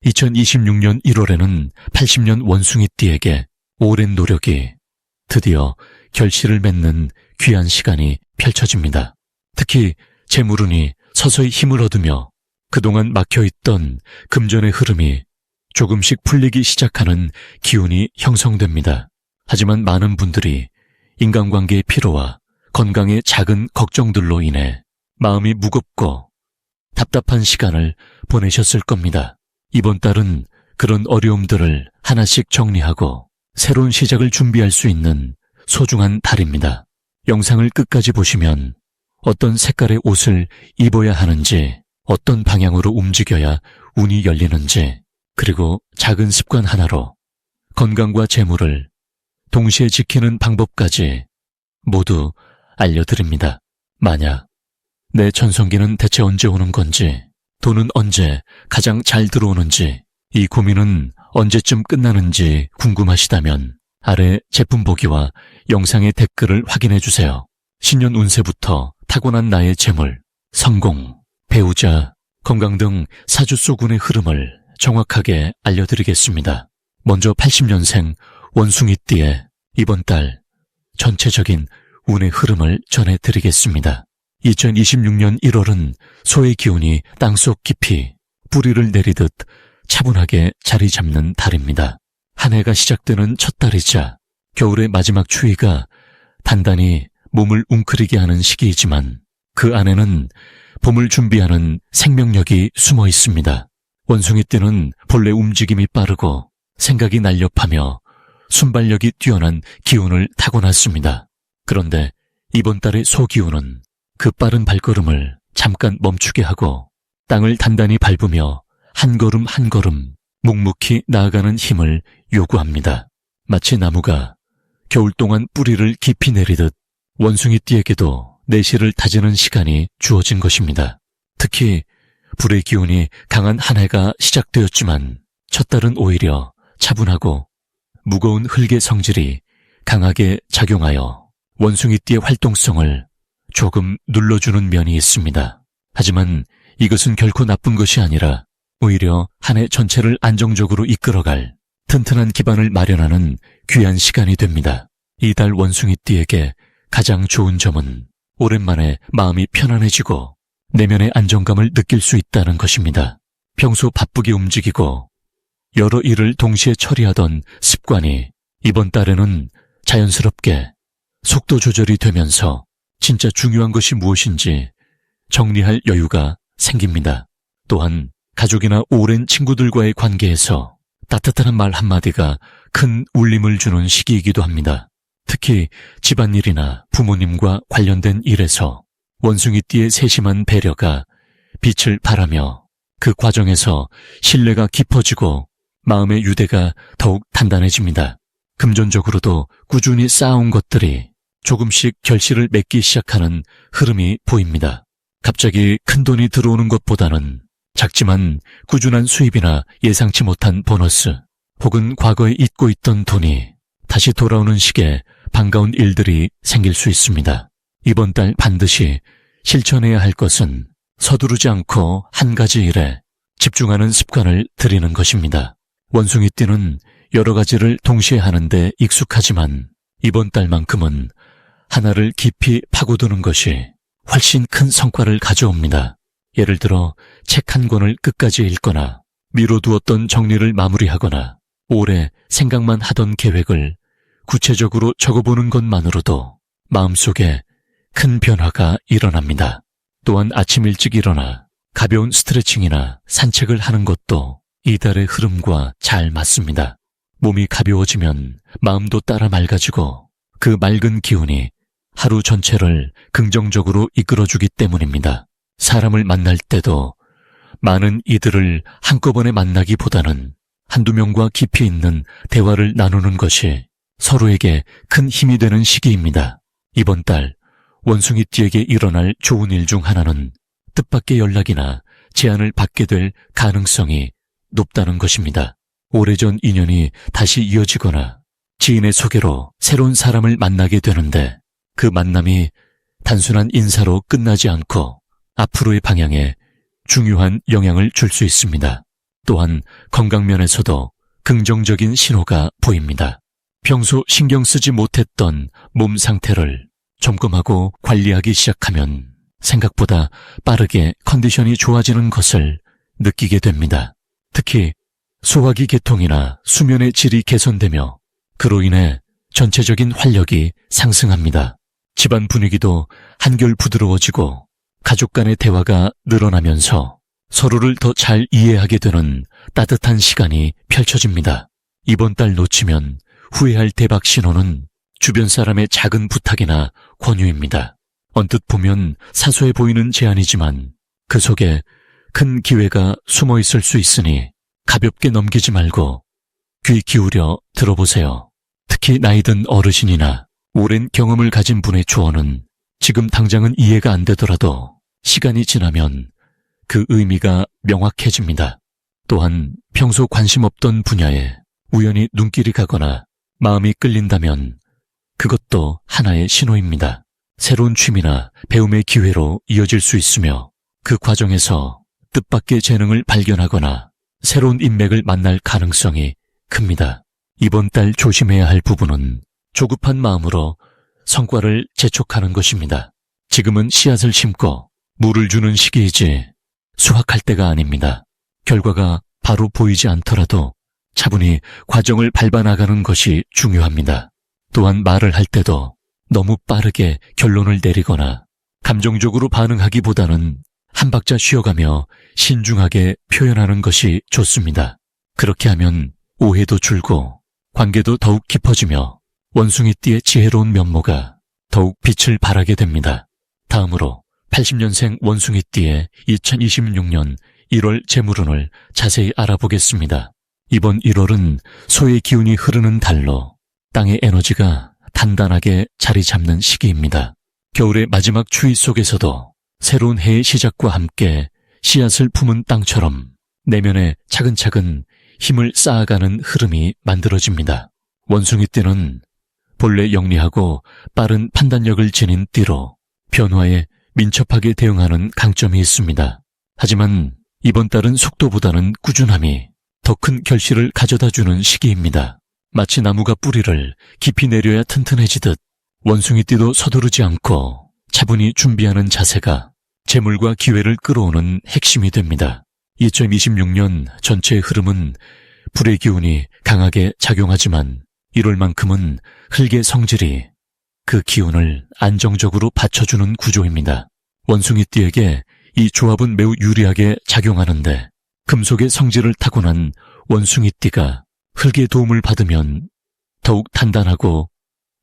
2026년 1월에는 80년 원숭이띠에게 오랜 노력이 드디어 결실을 맺는 귀한 시간이 펼쳐집니다. 특히 재물운이 서서히 힘을 얻으며 그동안 막혀있던 금전의 흐름이 조금씩 풀리기 시작하는 기운이 형성됩니다. 하지만 많은 분들이 인간관계의 피로와 건강의 작은 걱정들로 인해 마음이 무겁고 답답한 시간을 보내셨을 겁니다. 이번 달은 그런 어려움들을 하나씩 정리하고 새로운 시작을 준비할 수 있는 소중한 달입니다. 영상을 끝까지 보시면 어떤 색깔의 옷을 입어야 하는지, 어떤 방향으로 움직여야 운이 열리는지, 그리고 작은 습관 하나로 건강과 재물을 동시에 지키는 방법까지 모두 알려드립니다. 만약 내 전성기는 대체 언제 오는 건지, 돈은 언제 가장 잘 들어오는지, 이 고민은 언제쯤 끝나는지 궁금하시다면 아래 제품 보기와 영상의 댓글을 확인해주세요. 신년 운세부터 타고난 나의 재물, 성공, 배우자, 건강 등 사주소군의 흐름을 정확하게 알려드리겠습니다. 먼저 80년생 원숭이띠의 이번 달 전체적인 운의 흐름을 전해드리겠습니다. 2026년 1월은 소의 기운이 땅속 깊이 뿌리를 내리듯 차분하게 자리 잡는 달입니다. 한 해가 시작되는 첫 달이자 겨울의 마지막 추위가 단단히 몸을 웅크리게 하는 시기이지만 그 안에는 봄을 준비하는 생명력이 숨어 있습니다. 원숭이띠는 본래 움직임이 빠르고 생각이 날렵하며 순발력이 뛰어난 기운을 타고났습니다. 그런데 이번 달의 소기운은 그 빠른 발걸음을 잠깐 멈추게 하고 땅을 단단히 밟으며 한 걸음 한 걸음 묵묵히 나아가는 힘을 요구합니다. 마치 나무가 겨울 동안 뿌리를 깊이 내리듯 원숭이띠에게도 내실을 다지는 시간이 주어진 것입니다. 특히 불의 기운이 강한 한 해가 시작되었지만 첫 달은 오히려 차분하고 무거운 흙의 성질이 강하게 작용하여 원숭이띠의 활동성을 조금 눌러주는 면이 있습니다. 하지만 이것은 결코 나쁜 것이 아니라 오히려 한 해 전체를 안정적으로 이끌어갈 튼튼한 기반을 마련하는 귀한 시간이 됩니다. 이달 원숭이띠에게 가장 좋은 점은 오랜만에 마음이 편안해지고 내면의 안정감을 느낄 수 있다는 것입니다. 평소 바쁘게 움직이고 여러 일을 동시에 처리하던 습관이 이번 달에는 자연스럽게 속도 조절이 되면서 진짜 중요한 것이 무엇인지 정리할 여유가 생깁니다. 또한 가족이나 오랜 친구들과의 관계에서 따뜻한 말 한마디가 큰 울림을 주는 시기이기도 합니다. 특히 집안일이나 부모님과 관련된 일에서 원숭이띠의 세심한 배려가 빛을 발하며 그 과정에서 신뢰가 깊어지고 마음의 유대가 더욱 단단해집니다. 금전적으로도 꾸준히 쌓아온 것들이 조금씩 결실을 맺기 시작하는 흐름이 보입니다. 갑자기 큰돈이 들어오는 것보다는 작지만 꾸준한 수입이나 예상치 못한 보너스 혹은 과거에 잊고 있던 돈이 다시 돌아오는 식의 반가운 일들이 생길 수 있습니다. 이번 달 반드시 실천해야 할 것은 서두르지 않고 한 가지 일에 집중하는 습관을 들이는 것입니다. 원숭이띠는 여러 가지를 동시에 하는데 익숙하지만 이번 달만큼은 하나를 깊이 파고드는 것이 훨씬 큰 성과를 가져옵니다. 예를 들어 책 한 권을 끝까지 읽거나 미뤄두었던 정리를 마무리하거나 오래 생각만 하던 계획을 구체적으로 적어보는 것만으로도 마음속에 큰 변화가 일어납니다. 또한 아침 일찍 일어나 가벼운 스트레칭이나 산책을 하는 것도 이달의 흐름과 잘 맞습니다. 몸이 가벼워지면 마음도 따라 맑아지고 그 맑은 기운이 하루 전체를 긍정적으로 이끌어주기 때문입니다. 사람을 만날 때도 많은 이들을 한꺼번에 만나기보다는 한두 명과 깊이 있는 대화를 나누는 것이 서로에게 큰 힘이 되는 시기입니다. 이번 달 원숭이띠에게 일어날 좋은 일 중 하나는 뜻밖의 연락이나 제안을 받게 될 가능성이 높다는 것입니다. 오래전 인연이 다시 이어지거나 지인의 소개로 새로운 사람을 만나게 되는데 그 만남이 단순한 인사로 끝나지 않고 앞으로의 방향에 중요한 영향을 줄 수 있습니다. 또한 건강면에서도 긍정적인 신호가 보입니다. 평소 신경 쓰지 못했던 몸 상태를 점검하고 관리하기 시작하면 생각보다 빠르게 컨디션이 좋아지는 것을 느끼게 됩니다. 특히 소화기 계통이나 수면의 질이 개선되며 그로 인해 전체적인 활력이 상승합니다. 집안 분위기도 한결 부드러워지고 가족 간의 대화가 늘어나면서 서로를 더 잘 이해하게 되는 따뜻한 시간이 펼쳐집니다. 이번 달 놓치면 후회할 대박 신호는 주변 사람의 작은 부탁이나 권유입니다. 언뜻 보면 사소해 보이는 제안이지만 그 속에 큰 기회가 숨어 있을 수 있으니 가볍게 넘기지 말고 귀 기울여 들어보세요. 특히 나이든 어르신이나 오랜 경험을 가진 분의 조언은 지금 당장은 이해가 안 되더라도 시간이 지나면 그 의미가 명확해집니다. 또한 평소 관심 없던 분야에 우연히 눈길이 가거나 마음이 끌린다면 그것도 하나의 신호입니다. 새로운 취미나 배움의 기회로 이어질 수 있으며 그 과정에서 뜻밖의 재능을 발견하거나 새로운 인맥을 만날 가능성이 큽니다. 이번 달 조심해야 할 부분은 조급한 마음으로 성과를 재촉하는 것입니다. 지금은 씨앗을 심고 물을 주는 시기이지 수확할 때가 아닙니다. 결과가 바로 보이지 않더라도 차분히 과정을 밟아나가는 것이 중요합니다. 또한 말을 할 때도 너무 빠르게 결론을 내리거나 감정적으로 반응하기보다는 한 박자 쉬어가며 신중하게 표현하는 것이 좋습니다. 그렇게 하면 오해도 줄고 관계도 더욱 깊어지며 원숭이띠의 지혜로운 면모가 더욱 빛을 발하게 됩니다. 다음으로 80년생 원숭이띠의 2026년 1월 재물운을 자세히 알아보겠습니다. 이번 1월은 소의 기운이 흐르는 달로 땅의 에너지가 단단하게 자리 잡는 시기입니다. 겨울의 마지막 추위 속에서도 새로운 해의 시작과 함께 씨앗을 품은 땅처럼 내면에 차근차근 힘을 쌓아가는 흐름이 만들어집니다. 원숭이띠는 본래 영리하고 빠른 판단력을 지닌 띠로 변화에 민첩하게 대응하는 강점이 있습니다. 하지만 이번 달은 속도보다는 꾸준함이 더 큰 결실을 가져다주는 시기입니다. 마치 나무가 뿌리를 깊이 내려야 튼튼해지듯 원숭이띠도 서두르지 않고 차분히 준비하는 자세가 재물과 기회를 끌어오는 핵심이 됩니다. 2026년 전체의 흐름은 불의 기운이 강하게 작용하지만 1월만큼은 흙의 성질이 그 기운을 안정적으로 받쳐주는 구조입니다. 원숭이띠에게 이 조합은 매우 유리하게 작용하는데 금속의 성질을 타고난 원숭이띠가 흙의 도움을 받으면 더욱 단단하고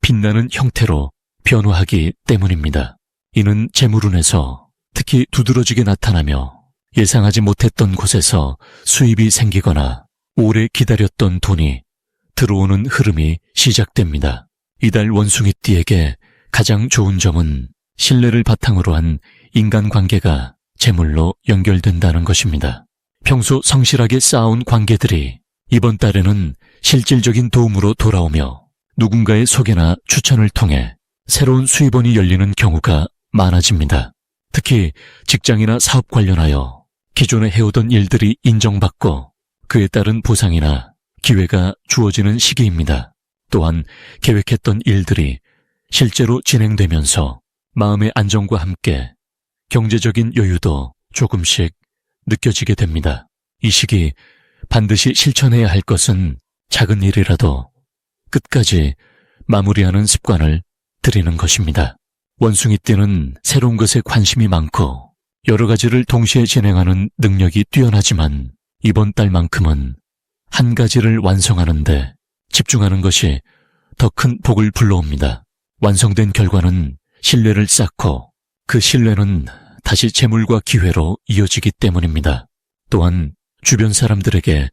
빛나는 형태로 변화하기 때문입니다. 이는 재물운에서 특히 두드러지게 나타나며 예상하지 못했던 곳에서 수입이 생기거나 오래 기다렸던 돈이 들어오는 흐름이 시작됩니다. 이달 원숭이띠에게 가장 좋은 점은 신뢰를 바탕으로 한 인간관계가 재물로 연결된다는 것입니다. 평소 성실하게 쌓아온 관계들이 이번 달에는 실질적인 도움으로 돌아오며 누군가의 소개나 추천을 통해 새로운 수입원이 열리는 경우가 많아집니다. 특히 직장이나 사업 관련하여 기존에 해오던 일들이 인정받고 그에 따른 보상이나 기회가 주어지는 시기입니다. 또한 계획했던 일들이 실제로 진행되면서 마음의 안정과 함께 경제적인 여유도 조금씩 느껴지게 됩니다. 이 시기 반드시 실천해야 할 것은 작은 일이라도 끝까지 마무리하는 습관을 들이는 것입니다. 원숭이띠는 새로운 것에 관심이 많고 여러 가지를 동시에 진행하는 능력이 뛰어나지만 이번 달만큼은 한 가지를 완성하는 데 집중하는 것이 더 큰 복을 불러옵니다. 완성된 결과는 신뢰를 쌓고 그 신뢰는 다시 재물과 기회로 이어지기 때문입니다. 또한 주변 사람들에게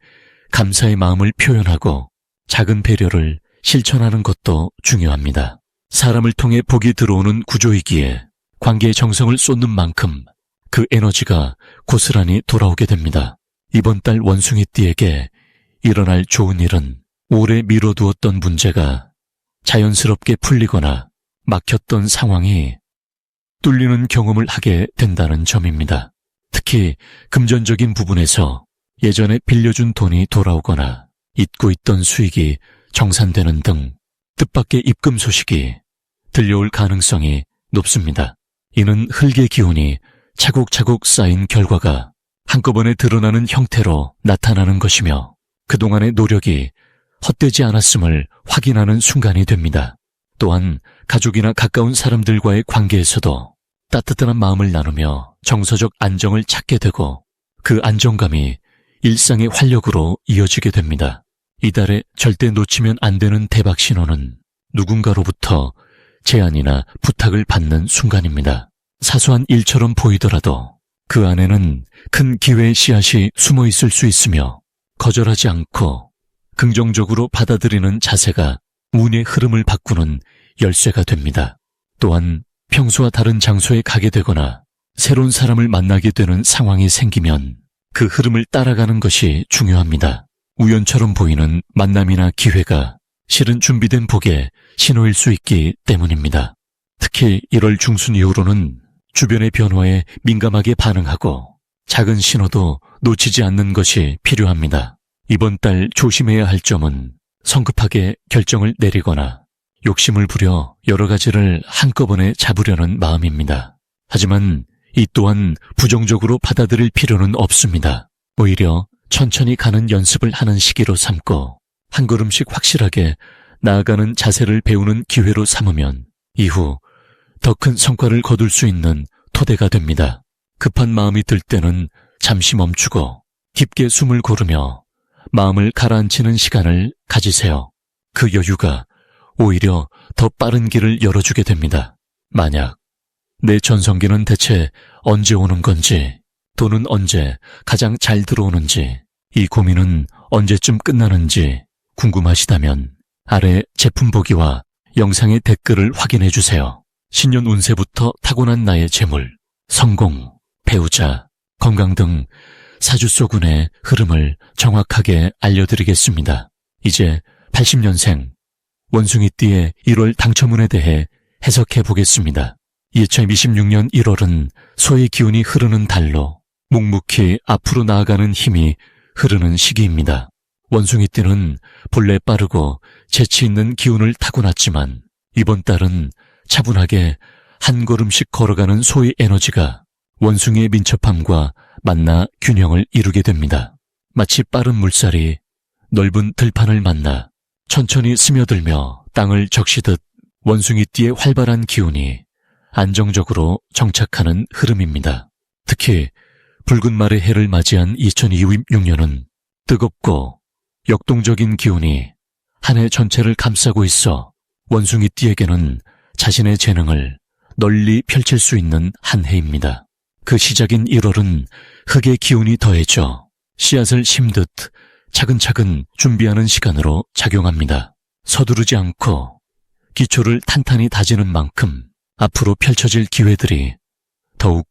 감사의 마음을 표현하고 작은 배려를 실천하는 것도 중요합니다. 사람을 통해 복이 들어오는 구조이기에 관계의 정성을 쏟는 만큼 그 에너지가 고스란히 돌아오게 됩니다. 이번 달 원숭이띠에게 일어날 좋은 일은 오래 미뤄두었던 문제가 자연스럽게 풀리거나 막혔던 상황이 뚫리는 경험을 하게 된다는 점입니다. 특히 금전적인 부분에서 예전에 빌려준 돈이 돌아오거나 잊고 있던 수익이 정산되는 등 뜻밖의 입금 소식이 들려올 가능성이 높습니다. 이는 흙의 기운이 차곡차곡 쌓인 결과가 한꺼번에 드러나는 형태로 나타나는 것이며 그동안의 노력이 헛되지 않았음을 확인하는 순간이 됩니다. 또한 가족이나 가까운 사람들과의 관계에서도 따뜻한 마음을 나누며 정서적 안정을 찾게 되고 그 안정감이 일상의 활력으로 이어지게 됩니다. 이달에 절대 놓치면 안 되는 대박 신호는 누군가로부터 제안이나 부탁을 받는 순간입니다. 사소한 일처럼 보이더라도 그 안에는 큰 기회의 씨앗이 숨어 있을 수 있으며 거절하지 않고 긍정적으로 받아들이는 자세가 운의 흐름을 바꾸는 열쇠가 됩니다. 또한 평소와 다른 장소에 가게 되거나 새로운 사람을 만나게 되는 상황이 생기면 그 흐름을 따라가는 것이 중요합니다. 우연처럼 보이는 만남이나 기회가 실은 준비된 복의 신호일 수 있기 때문입니다. 특히 1월 중순 이후로는 주변의 변화에 민감하게 반응하고 작은 신호도 놓치지 않는 것이 필요합니다. 이번 달 조심해야 할 점은 성급하게 결정을 내리거나 욕심을 부려 여러 가지를 한꺼번에 잡으려는 마음입니다. 하지만 이 또한 부정적으로 받아들일 필요는 없습니다. 오히려 천천히 가는 연습을 하는 시기로 삼고 한 걸음씩 확실하게 나아가는 자세를 배우는 기회로 삼으면 이후 더 큰 성과를 거둘 수 있는 토대가 됩니다. 급한 마음이 들 때는 잠시 멈추고 깊게 숨을 고르며 마음을 가라앉히는 시간을 가지세요. 그 여유가 오히려 더 빠른 길을 열어주게 됩니다. 만약 내 전성기는 대체 언제 오는 건지, 돈은 언제 가장 잘 들어오는지, 이 고민은 언제쯤 끝나는지 궁금하시다면 아래 제품 보기와 영상의 댓글을 확인해 주세요. 신년 운세부터 타고난 나의 재물, 성공, 배우자, 건강 등 사주소군의 흐름을 정확하게 알려드리겠습니다. 이제 80년생 원숭이띠의 1월 당첨운에 대해 해석해 보겠습니다. 2026년 1월은 소의 기운이 흐르는 달로 묵묵히 앞으로 나아가는 힘이 흐르는 시기입니다. 원숭이띠는 본래 빠르고 재치 있는 기운을 타고났지만 이번 달은 차분하게 한 걸음씩 걸어가는 소의 에너지가 원숭이의 민첩함과 만나 균형을 이루게 됩니다. 마치 빠른 물살이 넓은 들판을 만나 천천히 스며들며 땅을 적시듯 원숭이띠의 활발한 기운이 안정적으로 정착하는 흐름입니다. 특히 붉은 말의 해를 맞이한 2026년은 뜨겁고 역동적인 기운이 한 해 전체를 감싸고 있어 원숭이띠에게는 자신의 재능을 널리 펼칠 수 있는 한 해입니다. 그 시작인 1월은 흙의 기운이 더해져 씨앗을 심듯 차근차근 준비하는 시간으로 작용합니다. 서두르지 않고 기초를 탄탄히 다지는 만큼 앞으로 펼쳐질 기회들이 더욱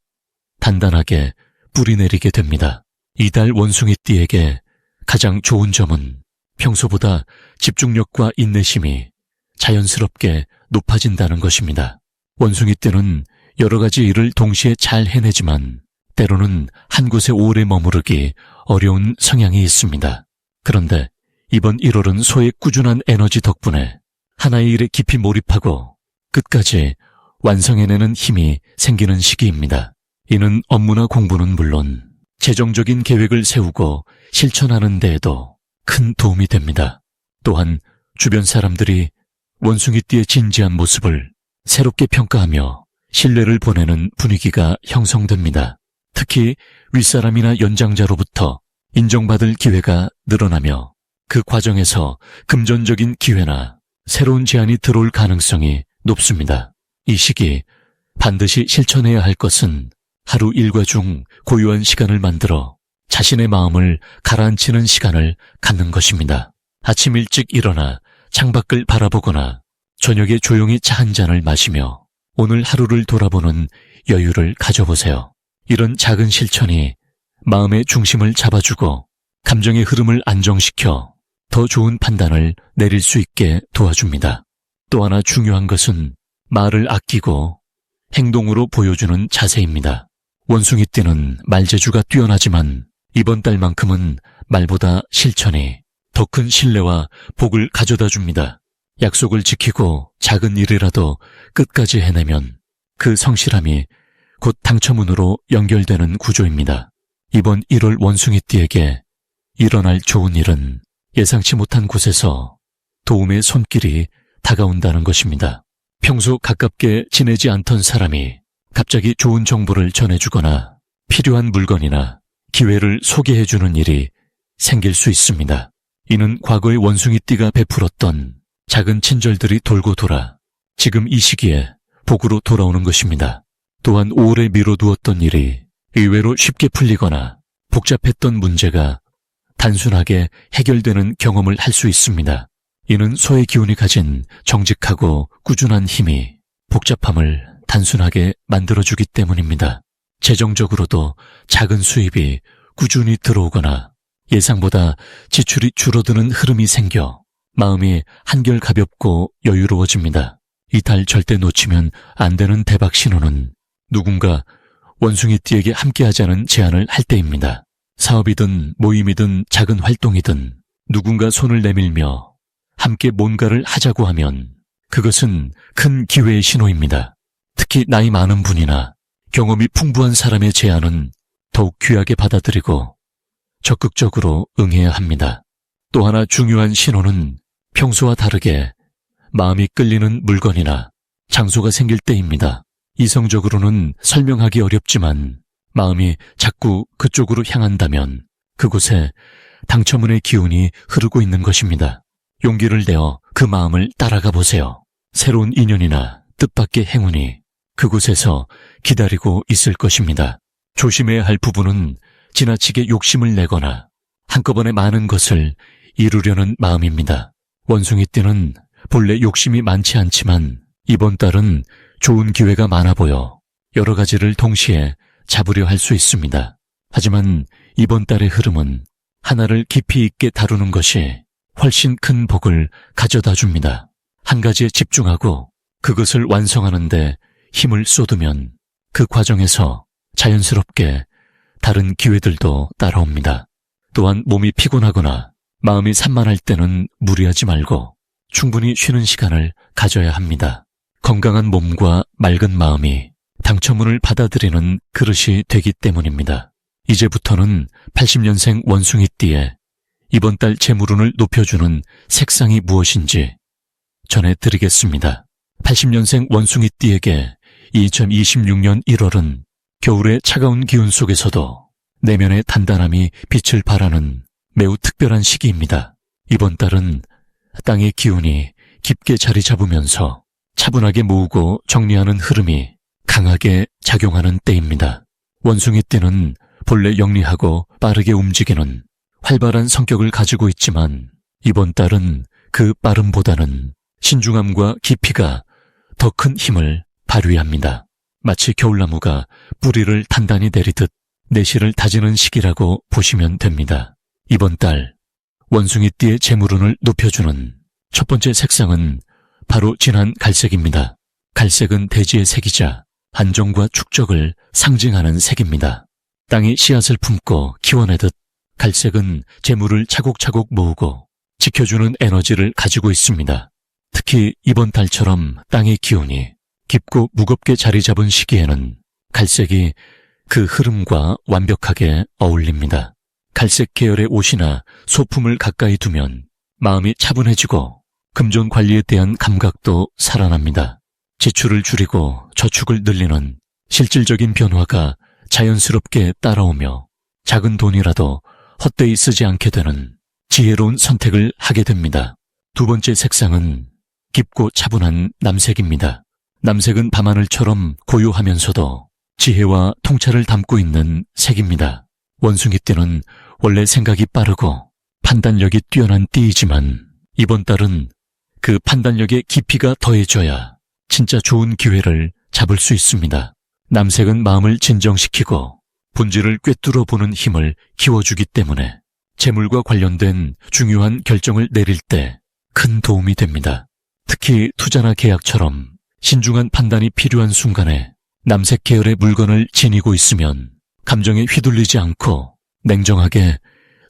단단하게 뿌리내리게 됩니다. 이달 원숭이띠에게 가장 좋은 점은 평소보다 집중력과 인내심이 자연스럽게 높아진다는 것입니다. 원숭이띠는 여러 가지 일을 동시에 잘 해내지만 때로는 한 곳에 오래 머무르기 어려운 성향이 있습니다. 그런데 이번 1월은 소의 꾸준한 에너지 덕분에 하나의 일에 깊이 몰입하고 끝까지 완성해내는 힘이 생기는 시기입니다. 이는 업무나 공부는 물론 재정적인 계획을 세우고 실천하는 데에도 큰 도움이 됩니다. 또한 주변 사람들이 원숭이띠의 진지한 모습을 새롭게 평가하며 신뢰를 보내는 분위기가 형성됩니다. 특히 윗사람이나 연장자로부터 인정받을 기회가 늘어나며 그 과정에서 금전적인 기회나 새로운 제안이 들어올 가능성이 높습니다. 이 시기 반드시 실천해야 할 것은 하루 일과 중 고요한 시간을 만들어 자신의 마음을 가라앉히는 시간을 갖는 것입니다. 아침 일찍 일어나 창밖을 바라보거나 저녁에 조용히 차 한 잔을 마시며 오늘 하루를 돌아보는 여유를 가져보세요. 이런 작은 실천이 마음의 중심을 잡아주고 감정의 흐름을 안정시켜 더 좋은 판단을 내릴 수 있게 도와줍니다. 또 하나 중요한 것은 말을 아끼고 행동으로 보여주는 자세입니다. 원숭이띠는 말재주가 뛰어나지만 이번 달만큼은 말보다 실천이 더 큰 신뢰와 복을 가져다 줍니다. 약속을 지키고 작은 일이라도 끝까지 해내면 그 성실함이 곧 당첨운으로 연결되는 구조입니다. 이번 1월 원숭이띠에게 일어날 좋은 일은 예상치 못한 곳에서 도움의 손길이 다가온다는 것입니다. 평소 가깝게 지내지 않던 사람이 갑자기 좋은 정보를 전해주거나 필요한 물건이나 기회를 소개해주는 일이 생길 수 있습니다. 이는 과거의 원숭이띠가 베풀었던 작은 친절들이 돌고 돌아 지금 이 시기에 복으로 돌아오는 것입니다. 또한 오래 미뤄두었던 일이 의외로 쉽게 풀리거나 복잡했던 문제가 단순하게 해결되는 경험을 할 수 있습니다. 이는 소의 기운이 가진 정직하고 꾸준한 힘이 복잡함을 단순하게 만들어주기 때문입니다. 재정적으로도 작은 수입이 꾸준히 들어오거나 예상보다 지출이 줄어드는 흐름이 생겨 마음이 한결 가볍고 여유로워집니다. 이 달 절대 놓치면 안 되는 대박 신호는 누군가 원숭이띠에게 함께하자는 제안을 할 때입니다. 사업이든 모임이든 작은 활동이든 누군가 손을 내밀며 함께 뭔가를 하자고 하면 그것은 큰 기회의 신호입니다. 특히 나이 많은 분이나 경험이 풍부한 사람의 제안은 더욱 귀하게 받아들이고 적극적으로 응해야 합니다. 또 하나 중요한 신호는 평소와 다르게 마음이 끌리는 물건이나 장소가 생길 때입니다. 이성적으로는 설명하기 어렵지만 마음이 자꾸 그쪽으로 향한다면 그곳에 당첨운의 기운이 흐르고 있는 것입니다. 용기를 내어 그 마음을 따라가 보세요. 새로운 인연이나 뜻밖의 행운이 그곳에서 기다리고 있을 것입니다. 조심해야 할 부분은 지나치게 욕심을 내거나 한꺼번에 많은 것을 이루려는 마음입니다. 원숭이띠는 본래 욕심이 많지 않지만 이번 달은 좋은 기회가 많아 보여 여러 가지를 동시에 잡으려 할 수 있습니다. 하지만 이번 달의 흐름은 하나를 깊이 있게 다루는 것이 훨씬 큰 복을 가져다 줍니다. 한 가지에 집중하고 그것을 완성하는 데 힘을 쏟으면 그 과정에서 자연스럽게 다른 기회들도 따라옵니다. 또한 몸이 피곤하거나 마음이 산만할 때는 무리하지 말고 충분히 쉬는 시간을 가져야 합니다. 건강한 몸과 맑은 마음이 당첨운을 받아들이는 그릇이 되기 때문입니다. 이제부터는 80년생 원숭이띠에 이번 달 재물운을 높여주는 색상이 무엇인지 전해드리겠습니다. 80년생 원숭이띠에게 2026년 1월은 겨울의 차가운 기운 속에서도 내면의 단단함이 빛을 발하는 매우 특별한 시기입니다. 이번 달은 땅의 기운이 깊게 자리 잡으면서 차분하게 모으고 정리하는 흐름이 강하게 작용하는 때입니다. 원숭이띠는 본래 영리하고 빠르게 움직이는 활발한 성격을 가지고 있지만 이번 달은 그 빠름보다는 신중함과 깊이가 더 큰 힘을 발휘합니다. 마치 겨울나무가 뿌리를 단단히 내리듯 내실을 다지는 시기라고 보시면 됩니다. 이번 달 원숭이띠의 재물운을 높여주는 첫 번째 색상은 바로 진한 갈색입니다. 갈색은 대지의 색이자 안정과 축적을 상징하는 색입니다. 땅이 씨앗을 품고 키워내듯 갈색은 재물을 차곡차곡 모으고 지켜주는 에너지를 가지고 있습니다. 특히 이번 달처럼 땅의 기운이 깊고 무겁게 자리 잡은 시기에는 갈색이 그 흐름과 완벽하게 어울립니다. 갈색 계열의 옷이나 소품을 가까이 두면 마음이 차분해지고 금전 관리에 대한 감각도 살아납니다. 지출을 줄이고 저축을 늘리는 실질적인 변화가 자연스럽게 따라오며 작은 돈이라도 헛되이 쓰지 않게 되는 지혜로운 선택을 하게 됩니다. 두 번째 색상은 깊고 차분한 남색입니다. 남색은 밤하늘처럼 고요하면서도 지혜와 통찰을 담고 있는 색입니다. 원숭이띠는 원래 생각이 빠르고 판단력이 뛰어난 띠이지만 이번 달은 그 판단력의 깊이가 더해져야 진짜 좋은 기회를 잡을 수 있습니다. 남색은 마음을 진정시키고 본질을 꿰뚫어 보는 힘을 키워주기 때문에 재물과 관련된 중요한 결정을 내릴 때 큰 도움이 됩니다. 특히 투자나 계약처럼 신중한 판단이 필요한 순간에 남색 계열의 물건을 지니고 있으면 감정에 휘둘리지 않고 냉정하게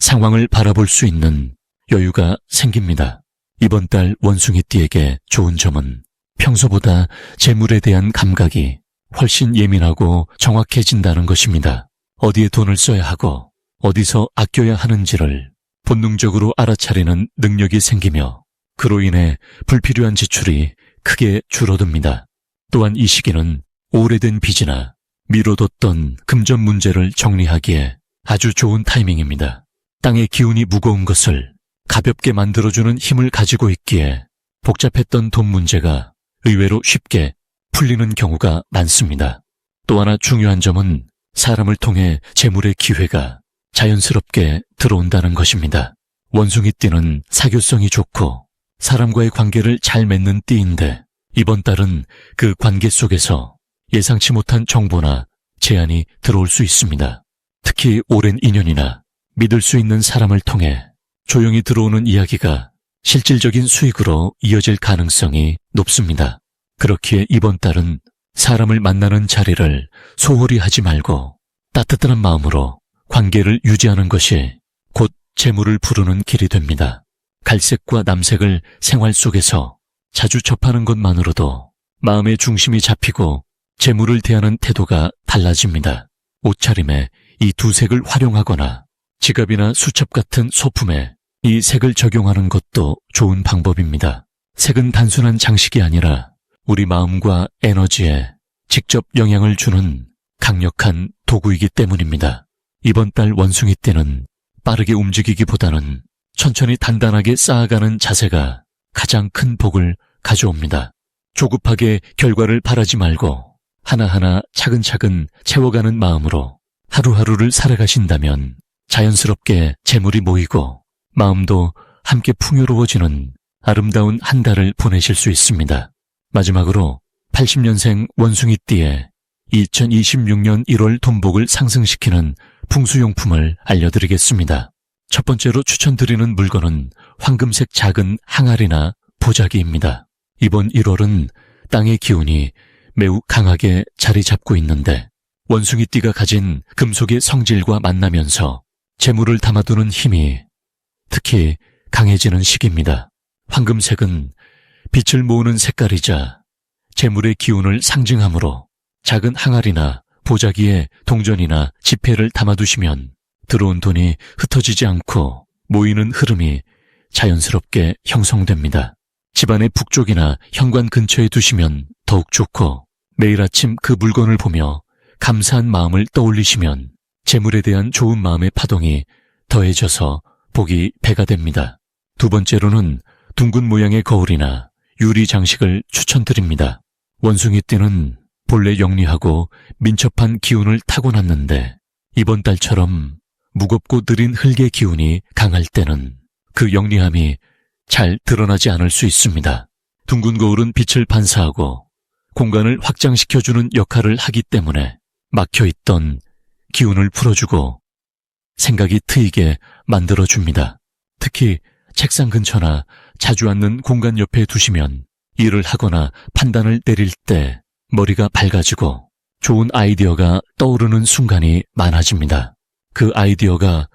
상황을 바라볼 수 있는 여유가 생깁니다. 이번 달 원숭이띠에게 좋은 점은 평소보다 재물에 대한 감각이 훨씬 예민하고 정확해진다는 것입니다. 어디에 돈을 써야 하고 어디서 아껴야 하는지를 본능적으로 알아차리는 능력이 생기며 그로 인해 불필요한 지출이 크게 줄어듭니다. 또한 이 시기는 오래된 빚이나 미뤄뒀던 금전 문제를 정리하기에 아주 좋은 타이밍입니다. 땅의 기운이 무거운 것을 가볍게 만들어주는 힘을 가지고 있기에 복잡했던 돈 문제가 의외로 쉽게 풀리는 경우가 많습니다. 또 하나 중요한 점은 사람을 통해 재물의 기회가 자연스럽게 들어온다는 것입니다. 원숭이띠는 사교성이 좋고 사람과의 관계를 잘 맺는 띠인데 이번 달은 그 관계 속에서 예상치 못한 정보나 제안이 들어올 수 있습니다. 특히 오랜 인연이나 믿을 수 있는 사람을 통해 조용히 들어오는 이야기가 실질적인 수익으로 이어질 가능성이 높습니다. 그렇기에 이번 달은 사람을 만나는 자리를 소홀히 하지 말고 따뜻한 마음으로 관계를 유지하는 것이 곧 재물을 부르는 길이 됩니다. 갈색과 남색을 생활 속에서 자주 접하는 것만으로도 마음의 중심이 잡히고 재물을 대하는 태도가 달라집니다. 옷차림에 이 두 색을 활용하거나 지갑이나 수첩 같은 소품에 이 색을 적용하는 것도 좋은 방법입니다. 색은 단순한 장식이 아니라 우리 마음과 에너지에 직접 영향을 주는 강력한 도구이기 때문입니다. 이번 달 원숭이띠는 빠르게 움직이기보다는 천천히 단단하게 쌓아가는 자세가 가장 큰 복을 가져옵니다. 조급하게 결과를 바라지 말고 하나하나 차근차근 채워가는 마음으로 하루하루를 살아가신다면 자연스럽게 재물이 모이고 마음도 함께 풍요로워지는 아름다운 한 달을 보내실 수 있습니다. 마지막으로 80년생 원숭이띠의 2026년 1월 돈복을 상승시키는 풍수용품을 알려드리겠습니다. 첫 번째로 추천드리는 물건은 황금색 작은 항아리나 보자기입니다. 이번 1월은 땅의 기운이 매우 강하게 자리 잡고 있는데 원숭이띠가 가진 금속의 성질과 만나면서 재물을 담아두는 힘이 특히 강해지는 시기입니다. 황금색은 빛을 모으는 색깔이자 재물의 기운을 상징하므로 작은 항아리나 보자기에 동전이나 지폐를 담아두시면 들어온 돈이 흩어지지 않고 모이는 흐름이 자연스럽게 형성됩니다. 집안의 북쪽이나 현관 근처에 두시면 더욱 좋고 매일 아침 그 물건을 보며 감사한 마음을 떠올리시면 재물에 대한 좋은 마음의 파동이 더해져서 복이 배가 됩니다. 두 번째로는 둥근 모양의 거울이나 유리 장식을 추천드립니다. 원숭이띠는 본래 영리하고 민첩한 기운을 타고났는데 이번 달처럼 무겁고 느린 흙의 기운이 강할 때는 그 영리함이 잘 드러나지 않을 수 있습니다. 둥근 거울은 빛을 반사하고 공간을 확장시켜주는 역할을 하기 때문에 막혀있던 기운을 풀어주고 생각이 트이게 만들어줍니다. 특히 책상 근처나 자주 앉는 공간 옆에 두시면 일을 하거나 판단을 내릴 때 머리가 밝아지고 좋은 아이디어가 떠오르는 순간이 많아집니다. 그 아이디어가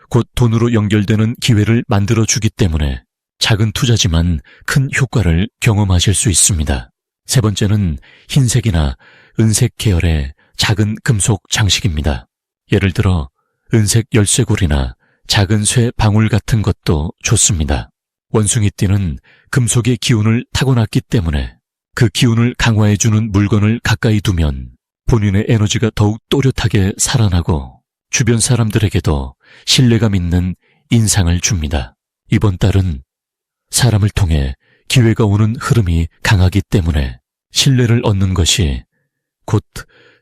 곧 돈으로 연결되는 기회를 만들어주기 때문에 작은 투자지만 큰 효과를 경험하실 수 있습니다. 세 번째는 흰색이나 은색 계열의 작은 금속 장식입니다. 예를 들어 은색 열쇠고리나 작은 쇠 방울 같은 것도 좋습니다. 원숭이띠는 금속의 기운을 타고났기 때문에 그 기운을 강화해주는 물건을 가까이 두면 본인의 에너지가 더욱 또렷하게 살아나고 주변 사람들에게도 신뢰감 있는 인상을 줍니다. 이번 달은 사람을 통해 기회가 오는 흐름이 강하기 때문에 신뢰를 얻는 것이 곧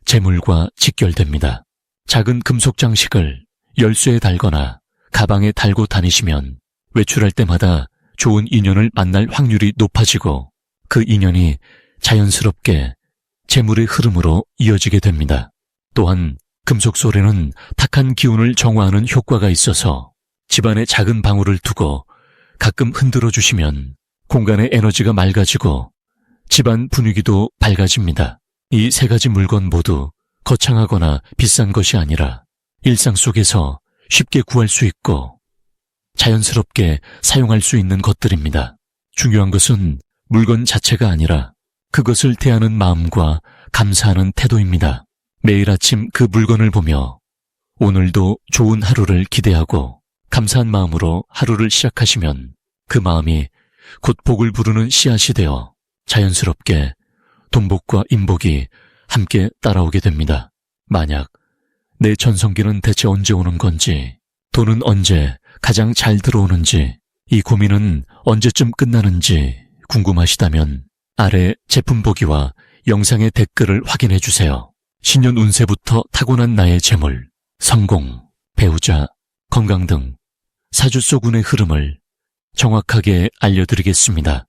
재물과 직결됩니다. 작은 금속 장식을 열쇠에 달거나 가방에 달고 다니시면 외출할 때마다 좋은 인연을 만날 확률이 높아지고 그 인연이 자연스럽게 재물의 흐름으로 이어지게 됩니다. 또한 금속 소래는 탁한 기운을 정화하는 효과가 있어서 집안에 작은 방울을 두고 가끔 흔들어 주시면 공간의 에너지가 맑아지고 집안 분위기도 밝아집니다. 이 세 가지 물건 모두 거창하거나 비싼 것이 아니라 일상 속에서 쉽게 구할 수 있고 자연스럽게 사용할 수 있는 것들입니다. 중요한 것은 물건 자체가 아니라 그것을 대하는 마음과 감사하는 태도입니다. 매일 아침 그 물건을 보며 오늘도 좋은 하루를 기대하고 감사한 마음으로 하루를 시작하시면 그 마음이 곧 복을 부르는 씨앗이 되어 자연스럽게 돈복과 인복이 함께 따라오게 됩니다. 만약 내 전성기는 대체 언제 오는 건지, 돈은 언제 가장 잘 들어오는지, 이 고민은 언제쯤 끝나는지 궁금하시다면 아래 제품 보기와 영상의 댓글을 확인해 주세요. 신년 운세부터 타고난 나의 재물, 성공, 배우자, 건강 등 사주 속 운의 흐름을 정확하게 알려드리겠습니다.